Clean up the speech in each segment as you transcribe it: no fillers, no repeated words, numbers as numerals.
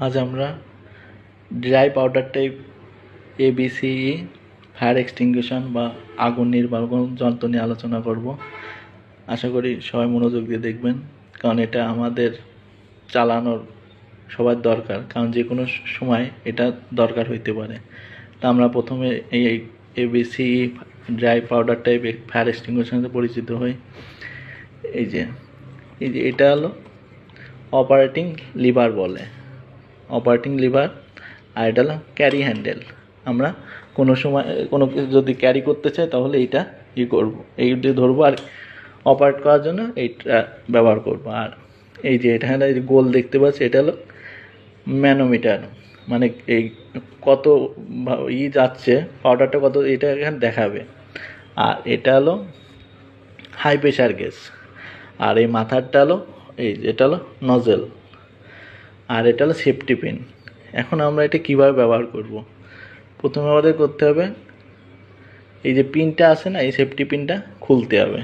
আজ আমরা dry powder type এবিসিই fire এক্সটিংগুইশন বা আগুন নির্বাপন যন্ত্র নিয়ে আলোচনা করব। আশা করি সবাই মনোযোগ দিয়ে দেখবেন, কারণ এটা আমাদের চালানোর সবার দরকার, কারণ যে কোনো সময় এটা দরকার হইতে পারে। তা আমরা প্রথমে এই এবিসিই ড্রাই পাউডার টাইপ ফায়ার এক্সটিংগুইশারে পরিচিত হই। এই যে এটা হলো অপারেটিং লিভার বলে, অপারেটিং লিভার, আর এটা হলো ক্যারি হ্যান্ডেল। আমরা কোনো সময় কোনো কিছু যদি ক্যারি করতে চাই তাহলে এইটা করবো, এই দিয়ে ধরবো আর অপারেট করার জন্য এইটা ব্যবহার করব। আর এই যে এখানে যে গোল দেখতে পাচ্ছি, এটা হলো ম্যানোমিটার, মানে এই কত যাচ্ছে পাউডারটা কত, এটা এখানে দেখাবে। আর এটা হলো হাই প্রেশার গ্যাস, আর এই মাথারটা হলো এটা হলো নজেল, আর এটা হলো সেফটি পিন। এখন আমরা এটা কিভাবে ব্যবহার করব? প্রথমে আমাদের করতে হবে, এই যে পিনটা আছে না, এই সেফটি পিনটা খুলতে হবে।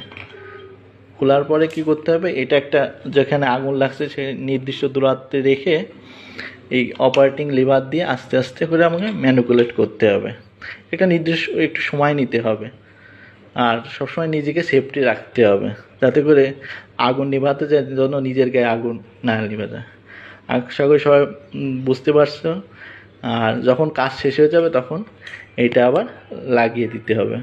খোলার পরে কি করতে হবে, এটা একটা যেখানে আগুন লাগছে সে নির্দিষ্ট দূরত্বে রেখে এই অপারেটিং লিভার দিয়ে আস্তে আস্তে করে আমাকে ম্যানিপুলেট করতে হবে। এটা নির্দিষ্ট একটু সময় নিতে হবে, আর সবসময় নিজেকে সেফটি রাখতে হবে যাতে করে আগুন নিভাতে যায় জন্য নিজের গায়ে আগুন না নিভে যায়। আশা করি সবাই বুঝতে পারছো। আর যখন কাজ শেষ হয়ে যাবে তখন এইটা আবার লাগিয়ে দিতে হবে।